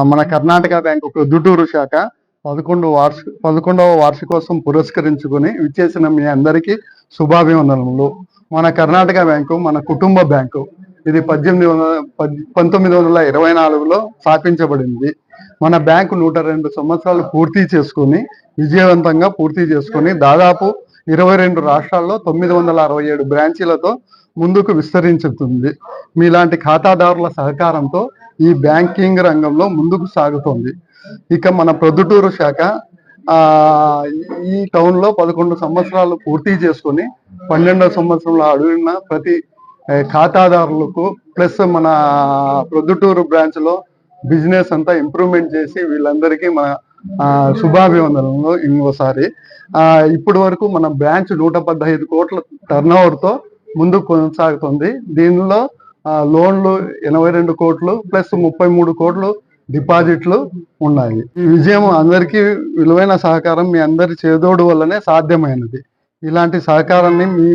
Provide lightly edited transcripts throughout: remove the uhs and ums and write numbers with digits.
మన కర్ణాటక బ్యాంకు ప్రొద్దుటూరు శాఖ 11వ వార్షికోత్సవం పురస్కరించుకొని విచ్చేసిన మీ అందరికీ శుభాభివందనములు. మన కర్ణాటక బ్యాంకు మన కుటుంబ బ్యాంకు. ఇది 1924లో స్థాపించబడింది. మన బ్యాంకు 102 సంవత్సరాలు విజయవంతంగా పూర్తి చేసుకొని దాదాపు 22 రాష్ట్రాల్లో 967 బ్రాంచీలతో ముందుకు విస్తరించుతుంది. మీలాంటి ఖాతాదారుల సహకారంతో ఈ బ్యాంకింగ్ రంగంలో ముందుకు సాగుతోంది. ఇక మన ప్రొద్దుటూరు శాఖ ఈ టౌన్ లో 11 సంవత్సరాలు పూర్తి చేసుకొని 12వ సంవత్సరంలో అడుగున్న ప్రతి ఖాతాదారులకు ప్లస్ మన ప్రొద్దుటూరు బ్రాంచ్ లో బిజినెస్ అంతా ఇంప్రూవ్మెంట్ చేసి వీళ్ళందరికీ మన శుభాభివందనలు. ఇంకోసారి ఇప్పటి వరకు మన బ్రాంచ్ 115 కోట్ల టర్నోవర్ తో ముందుకు కొనసాగుతుంది. దీనిలో లోన్లు 82 కోట్లు ప్లస్ 33 కోట్లు డిపాజిట్లు ఉన్నాయి. ఈ విజయం అందరికీ విలువైన సహకారం మీ అందరి చేదోడు వల్లనే సాధ్యమైనది. ఇలాంటి సహకారాన్ని మీ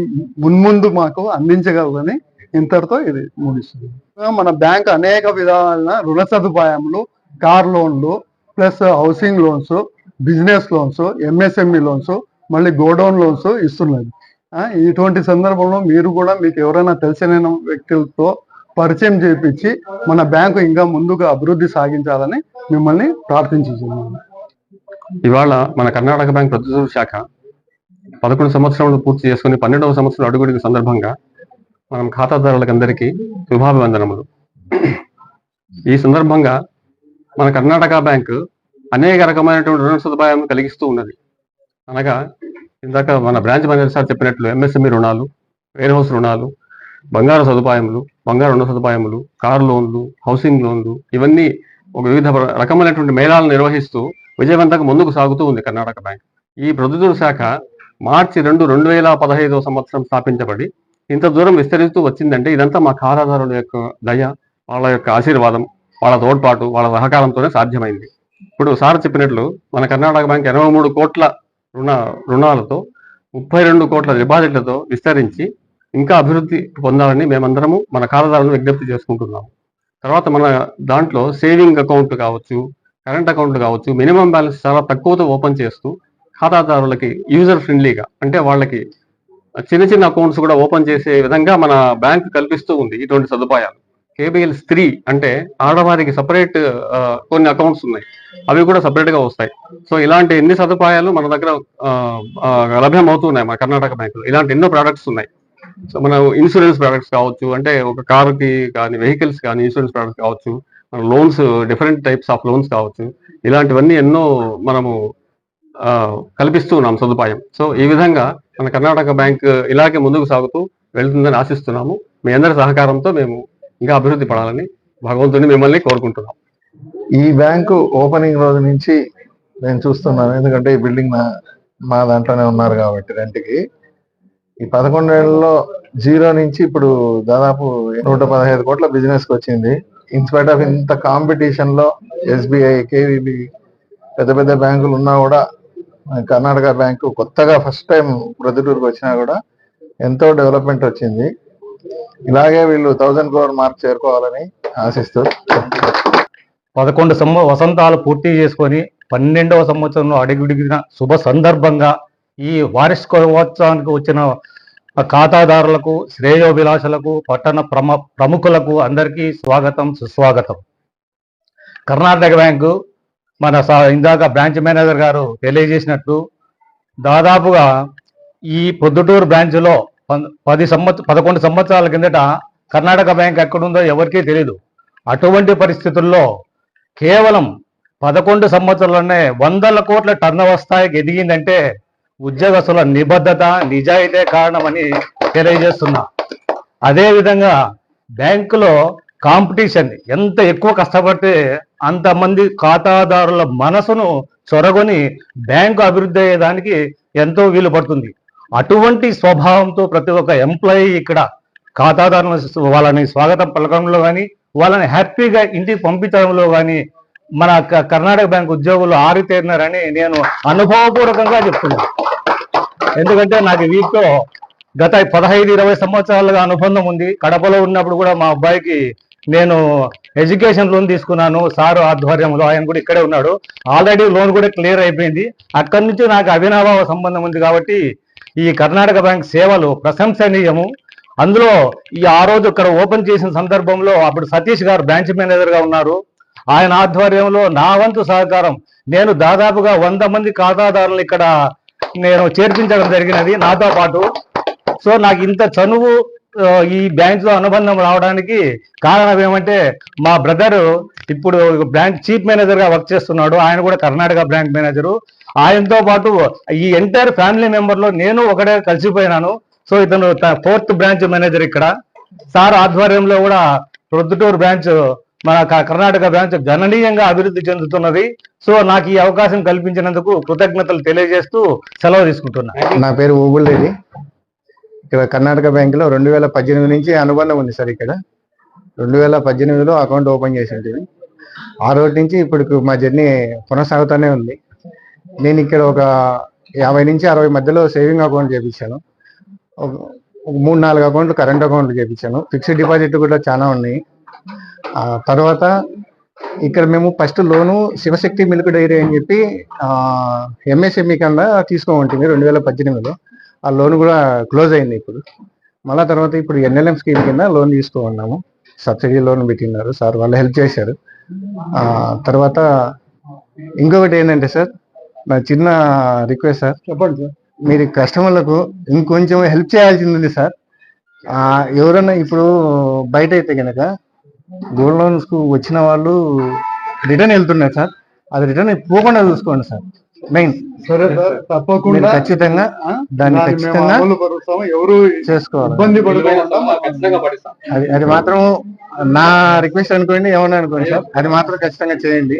మున్ముందు మాకు అందించగలరని ఇంతటితో ఇది ముగిస్తుంది. మన బ్యాంక్ అనేక విధాలైన రుణ సదుపాయములు, కార్ లోన్లు plus housing loans, business loans, MSME loans, మళ్ళీ గోడౌన్ లోన్స్ ఇస్తున్నది. ఇటువంటి సందర్భంలో మీరు కూడా మీకు ఎవరైనా తెలిసిన వ్యక్తులతో పరిచయం చేయించి మన బ్యాంకు ఇంకా ముందుకు అభివృద్ధి సాగించాలని మిమ్మల్ని ప్రార్థించుతున్నాను. ఇవాళ మన కర్ణాటక బ్యాంక్ ప్రొద్దుటూరు శాఖ 11 సంవత్సరాలు పూర్తి చేసుకుని 12వ సంవత్సరం అడుగుడిన సందర్భంగా మనం ఖాతాదారులకు అందరికీ శుభాభివందనములు. ఈ సందర్భంగా మన కర్ణాటక బ్యాంకు అనేక రకమైనటువంటి రుణ సదుపాయాలను కలిగిస్తూ ఉన్నది. అనగా ఇందాక మన బ్రాంచ్ మేనేజర్ సార్ చెప్పినట్లు ఎంఎస్ఎంఈ రుణాలు, వేర్ హౌస్ రుణాలు, బంగారు రుణ సదుపాయములు, కారు లోన్లు, హౌసింగ్ లోన్లు, ఇవన్నీ ఒక వివిధ రకమైనటువంటి మేళాలను నిర్వహిస్తూ విజయవంతంగా ముందుకు సాగుతూ ఉంది కర్ణాటక బ్యాంక్. ఈ ప్రొద్దుటూరు శాఖ మార్చి 2, 2015వ సంవత్సరం స్థాపించబడి ఇంత దూరం విస్తరిస్తూ వచ్చిందంటే ఇదంతా మా ఖాతాదారుల యొక్క దయ, వాళ్ళ యొక్క ఆశీర్వాదం, వాళ్ళ తోడ్పాటు, వాళ్ళ సహకారంతోనే సాధ్యమైంది. ఇప్పుడు సార్ చెప్పినట్లు మన కర్ణాటక బ్యాంక్ 83 కోట్ల రుణాలతో 32 కోట్ల డిపాజిట్లతో విస్తరించి ఇంకా అభివృద్ధి పొందాలని మేమందరము మన ఖాతాదారులను విజ్ఞప్తి చేసుకుంటున్నాము. తర్వాత మన దాంట్లో సేవింగ్ అకౌంట్ కావచ్చు, కరెంట్ అకౌంట్ కావచ్చు, మినిమం బ్యాలెన్స్ చాలా తక్కువతో ఓపెన్ చేస్తూ ఖాతాదారులకి యూజర్ ఫ్రెండ్లీగా, అంటే వాళ్ళకి చిన్న చిన్న అకౌంట్స్ కూడా ఓపెన్ చేసే విధంగా మన బ్యాంక్ కల్పిస్తూ ఉంది ఇటువంటి సదుపాయాలు. కేబిఎల్ స్త్రీ అంటే ఆడవారికి సపరేట్ కొన్ని అకౌంట్స్ ఉన్నాయి, అవి కూడా సపరేట్ గా వస్తాయి. సో ఇలాంటి ఎన్ని సదుపాయాలు మన దగ్గర లభ్యం అవుతున్నాయి మన కర్ణాటక బ్యాంకులో. ఇలాంటి ఎన్నో ప్రోడక్ట్స్ ఉన్నాయి. సో మన ఇన్సూరెన్స్ ప్రోడక్ట్స్ కావచ్చు, అంటే ఒక కార్కి కానీ వెహికల్స్ కానీ ఇన్సూరెన్స్ ప్రోడక్ట్స్ కావచ్చు, మన loans different types of loans కావచ్చు, ఇలాంటివన్నీ ఎన్నో మనము కల్పిస్తూ ఉన్నాం సదుపాయం. సో ఈ విధంగా మన కర్ణాటక బ్యాంక్ ఇలాగే ముందుకు సాగుతూ వెళ్తుందని ఆశిస్తున్నాము. మీ అందరి సహకారంతో మేము ఇంకా అభివృద్ధి పడాలని భగవంతుని మిమ్మల్ని కోరుకుంటున్నాం. ఈ బ్యాంకు ఓపెనింగ్ రోజు నుంచి నేను చూస్తున్నాను, ఎందుకంటే ఈ బిల్డింగ్ మా దాంట్లోనే ఉన్నారు కాబట్టి రెంట్కి. ఈ 11 ఏళ్లలో 0 నుంచి ఇప్పుడు దాదాపు 115 కోట్ల బిజినెస్కి వచ్చింది. ఇన్స్పైట్ ఆఫ్ ఇంత కాంపిటీషన్ లో ఎస్బీఐ, కేవీబీ పెద్ద పెద్ద బ్యాంకులు ఉన్నా కూడా కర్ణాటక బ్యాంకు కొత్తగా ఫస్ట్ టైం ప్రొద్దుటూరుకు వచ్చినా కూడా ఎంతో డెవలప్మెంట్ వచ్చింది. ఇలాగే వీళ్ళు 1000 crore మార్క్ చేరుకోవాలని ఆశిస్తూ 11 వసంతాలు పూర్తి చేసుకొని 12వ సంవత్సరంలో అడుగుడిగిన శుభ సందర్భంగా ఈ వార్షికోత్సవానికి వచ్చిన ఖాతాదారులకు, శ్రేయోభిలాషులకు, పట్టణ ప్రముఖులకు అందరికీ స్వాగతం, సుస్వాగతం. కర్ణాటక బ్యాంకు మన ఇందాక బ్రాంచ్ మేనేజర్ గారు తెలియజేసినట్లు దాదాపుగా ఈ ప్రొద్దుటూరు బ్రాంచ్లో 11 సంవత్సరాల కిందట కర్ణాటక బ్యాంక్ ఎక్కడుందో ఎవరికీ తెలియదు. అటువంటి పరిస్థితుల్లో కేవలం 11 సంవత్సరాల్లోనే 100 కోట్ల టర్నోవర్ స్థాయికి ఎదిగిందంటే ఉద్యోగస్తుల నిబద్ధత, నిజాయితీ కారణమని తెలియజేస్తున్నా. అదేవిధంగా బ్యాంకులో కాంపిటీషన్ ఎంత ఎక్కువ కష్టపడితే అంతమంది ఖాతాదారుల మనసును చొరగొని బ్యాంకు అభివృద్ధి అయ్యేదానికి ఎంతో వీలు పడుతుంది. అటువంటి స్వభావంతో ప్రతి ఒక్క ఎంప్లాయీ ఇక్కడ ఖాతాదారులను వాళ్ళని స్వాగతం పలకంలో కానీ, వాళ్ళని హ్యాపీగా ఇంటికి పంపించడంలో కానీ మన కర్ణాటక బ్యాంక్ ఉద్యోగులు ఆరితేరినారని నేను అనుభవపూర్వకంగా చెప్తున్నాను. ఎందుకంటే నాకు వీటితో గత 15-20 సంవత్సరాలుగా అనుబంధం ఉంది. కడపలో ఉన్నప్పుడు కూడా మా అబ్బాయికి నేను ఎడ్యుకేషన్ లోన్ తీసుకున్నాను సార్ ఆధ్వర్యంలో. ఆయన కూడా ఇక్కడే ఉన్నాడు. ఆల్రెడీ లోన్ కూడా క్లియర్ అయిపోయింది. అక్కడి నుంచి నాకు అవినాభావ సంబంధం ఉంది కాబట్టి ఈ కర్ణాటక బ్యాంక్ సేవలు ప్రశంసనీయము. అందులో ఆ రోజు ఇక్కడ ఓపెన్ చేసిన సందర్భంలో అప్పుడు సతీష్ గారు బ్రాంచ్ మేనేజర్ గా ఉన్నారు. ఆయన ఆధ్వర్యంలో నా వంతు సహకారం నేను దాదాపుగా 100 మంది ఖాతాదారులు ఇక్కడ నేను చేర్పించడం జరిగినది నాతో పాటు. సో నాకు ఇంత చనువు ఈ బ్యాంక్ లో అనుబంధం రావడానికి కారణం ఏమంటే మా బ్రదర్ ఇప్పుడు బ్యాంక్ చీఫ్ మేనేజర్ గా వర్క్ చేస్తున్నాడు. ఆయన కూడా కర్ణాటక బ్యాంక్ మేనేజరు. ఆయనతో పాటు ఈ ఎంటైర్ ఫ్యామిలీ మెంబర్ లో నేను ఒకటే కలిసిపోయినాను. సో ఇతను 4th బ్రాంచ్ మేనేజర్ ఇక్కడ. సార్ ఆధ్వర్యంలో కూడా ప్రొద్దుటూరు బ్రాంచ్ మన కర్ణాటక బ్రాంచ్ గణనీయంగా అభివృద్ధి చెందుతున్నది. సో నాకు ఈ అవకాశం కల్పించినందుకు కృతజ్ఞతలు తెలియజేస్తూ సెలవు తీసుకుంటున్నా. నా పేరు ఓబుల్ రెడ్డి. ఇక్కడ కర్ణాటక బ్యాంకులో 2018 నుంచి అనుబంధం ఉంది సార్. ఇక్కడ 2018లో అకౌంట్ ఓపెన్ చేసి ఉంటుంది. ఆ రోజు నుంచి ఇప్పుడు మా జర్నీ కొనసాగుతూనే ఉంది. నేను ఇక్కడ ఒక 50 నుంచి 60 మధ్యలో సేవింగ్ అకౌంట్ చేయించాను. 3-4 అకౌంట్లు కరెంట్ అకౌంట్లు చేయించాను. ఫిక్స్డ్ డిపాజిట్ కూడా చాలా ఉన్నాయి. తర్వాత ఇక్కడ మేము ఫస్ట్ లోను శివశక్తి మిల్క్ డైరీ అని చెప్పి ఎంఎస్ఎంఈ కింద తీసుకోమంటుంది 2018లో. ఆ లోన్ కూడా క్లోజ్ అయింది ఇప్పుడు. మళ్ళా తర్వాత ఇప్పుడు ఎన్ఎల్ఎం స్కీమ్ కింద లోన్ తీసుకోమన్నాము. సబ్సిడీ లోన్ పెట్టినారు సార్, వాళ్ళు హెల్ప్ చేశారు. తర్వాత ఇంకొకటి ఏంటంటే సార్, నా చిన్న రిక్వెస్ట్ సార్, చెప్పండి సార్. మీరు కస్టమర్లకు ఇంకొంచెం హెల్ప్ చేయాల్సింది ఉంది సార్. ఎవరన్నా ఇప్పుడు బయట అయితే కనుక గోల్డ్ లోన్స్ కు వచ్చిన వాళ్ళు రిటర్న్ వెళ్తున్నారు సార్. అది రిటర్న్ పోకుండా చూసుకోండి సార్. మెయిన్ సరే సార్, తప్పకుండా ఖచ్చితంగా దాన్ని ఖచ్చితంగా ఎవరు చేసుకోవాలి. ఇబ్బంది పడుకోకుండా అది మాత్రం నా రిక్వెస్ట్ అనుకోండి, ఏమన్నా అనుకోండి సార్, అది మాత్రం ఖచ్చితంగా చేయండి.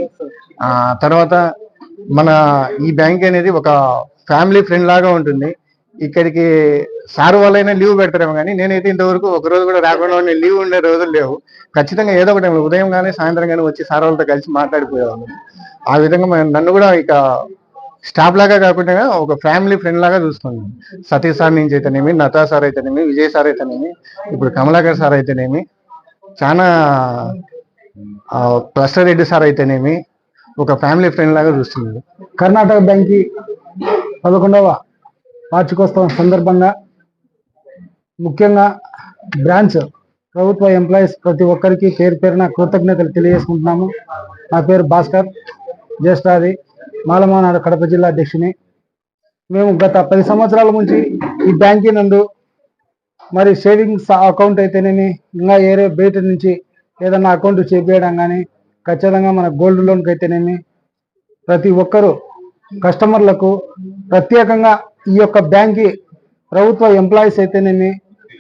తర్వాత మన ఈ బ్యాంక్ అనేది ఒక ఫ్యామిలీ ఫ్రెండ్ లాగా ఉంటుంది. ఇక్కడికి సార్ వాళ్ళైనా లీవ్ పెడతారేమో కానీ నేనైతే ఇంతవరకు ఒక రోజు కూడా రాకుండా లీవ్ ఉండే రోజులు లేవు. ఖచ్చితంగా ఏదో ఒకటి ఉదయం కానీ సాయంత్రం కానీ వచ్చి సార్ వాళ్ళతో కలిసి మాట్లాడిపోయేవాళ్ళం. ఆ విధంగా నన్ను కూడా ఇక స్టాఫ్ లాగా కాకుండా ఒక ఫ్యామిలీ ఫ్రెండ్ లాగా చూస్తున్నాను. సతీష్ సార్ నుంచి అయితేనేమి, నతా సార్ అయితేనేమి, విజయ్ సార్ అయితేనేమి, ఇప్పుడు కమలాకర్ సార్ అయితేనేమి, చాలా ప్లస్టర్ రెడ్డి సార్ అయితేనేమి ఒక ఫ్యామిలీ ఫ్రెండ్ లాగా చూస్తున్నాడు. కర్ణాటక బ్యాంక్ 11వ వార్షికోత్సవం సందర్భంగా ముఖ్యంగా బ్రాంచ్ ప్రభుత్వ ఎంప్లాయీస్ ప్రతి ఒక్కరికి పేరు పేరున కృతజ్ఞతలు తెలియజేసుకుంటున్నాము. నా పేరు భాస్కర్, జ్యేష్ఠాది, మాలమానాడు కడప జిల్లా అధ్యక్షుని. మేము గత 10 సంవత్సరాల నుంచి ఈ బ్యాంకీ నందు మరి సేవింగ్స్ అకౌంట్ అయితేనేమి, ఇంకా ఏరే బయట నుంచి ఏదన్నా అకౌంట్ చేపేయడం కానీ, ఖచ్చితంగా మన గోల్డ్ లోన్కి అయితేనేమి ప్రతి ఒక్కరూ కస్టమర్లకు ప్రత్యేకంగా ఈ యొక్క బ్యాంకి ప్రభుత్వ ఎంప్లాయీస్ అయితేనేమి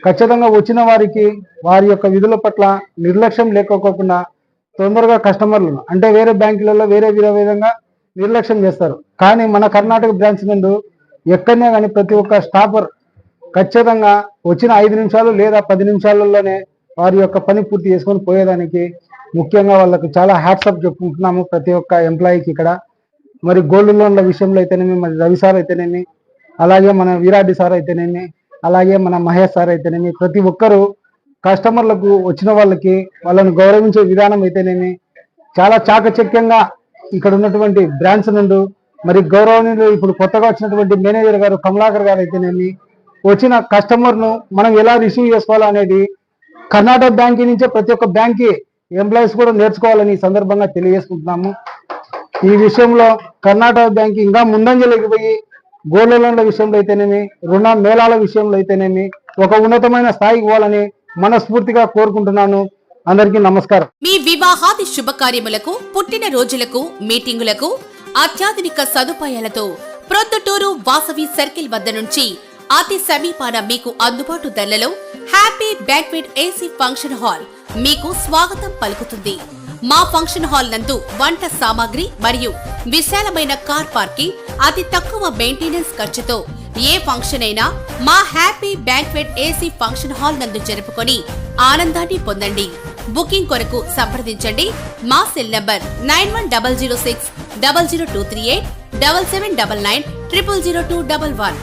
ఖచ్చితంగా వచ్చిన వారికి వారి యొక్క విధుల పట్ల నిర్లక్ష్యం లేకపోకుండా తొందరగా కస్టమర్లను అంటే వేరే బ్యాంకులలో వేరే విధంగా నిర్లక్ష్యం చేస్తారు. కానీ మన కర్ణాటక బ్రాంచ్ నుండి ఎక్కడనే కానీ ప్రతి ఒక్క స్టాఫర్ ఖచ్చితంగా వచ్చిన 5 నిమిషాలు లేదా 10 నిమిషాలలోనే వారి యొక్క పని పూర్తి చేసుకొని పోయేదానికి ముఖ్యంగా వాళ్ళకు చాలా హ్యాట్సప్ చెప్పుకుంటున్నాము ప్రతి ఒక్క ఎంప్లాయీకి ఇక్కడ. మరి గోల్డ్ లోన్ల విషయంలో అయితేనేమి, మరి రవి సార్ అయితేనేమి, అలాగే మన వీరాడి సార్ అయితేనేమి, అలాగే మన మహేష్ సార్ అయితేనేమి, ప్రతి ఒక్కరూ కస్టమర్లకు వచ్చిన వాళ్ళకి వాళ్ళని గౌరవించే విధానం అయితేనేమి చాలా చాకచక్యంగా ఇక్కడ ఉన్నటువంటి బ్రాంచ్ నుండి మరి గౌరవనీయులు ఇప్పుడు కొత్తగా వచ్చినటువంటి మేనేజర్ గారు కమలాకర్ గారు అయితేనేమి వచ్చిన కస్టమర్ను మనం ఎలా రిసీవ్ చేసుకోవాలో అనేది కర్ణాటక బ్యాంక్ నుంచే ప్రతి ఒక్క బ్యాంక్ ఎంప్లాయీస్ కూడా నేర్చుకోవాలని ఈ సందర్భంగా తెలియజేసుకుంటున్నాము. ఈ విషయంలో కర్ణాటక బ్యాంక్ ఇంకా ముందంజలోకి పోయి గోల్డ్ లోన్ల విషయంలో అయితేనేమి, రుణ మేళాల విషయంలో అయితేనేమి ఒక ఉన్నతమైన స్థాయికి పోవాలని మనస్ఫూర్తిగా కోరుకుంటున్నాను. అందరికీ నమస్కారం. మీ వివాహాది శుభకార్యములకు, పుట్టిన రోజులకు, మీటింగులకు అత్యాధునిక సదుపాయాలతో ప్రొద్దుటూరు వాసవి సర్కిల్ వద్ద నుంచి అతి సమీపాన మీకు అందుబాటు ధరలలో happy banquet AC function hall మీకు స్వాగతం పలుకుతుంది. మా ఫంక్షన్ హాల్ నందు వంట సామాగ్రి మరియు విశాలమైన కార్ పార్కింగ్, అతి తక్కువ మెయింటెనెన్స్ ఖర్చుతో ఏ ఫంక్షన్ అయినా మా happy banquet AC function hall నందు జరుపుకొని ఆనందాన్ని పొందండి. బుకింగ్ కొరకు సంప్రదించండి. మా సెల్ నంబర్ 9100600238 7799 000211.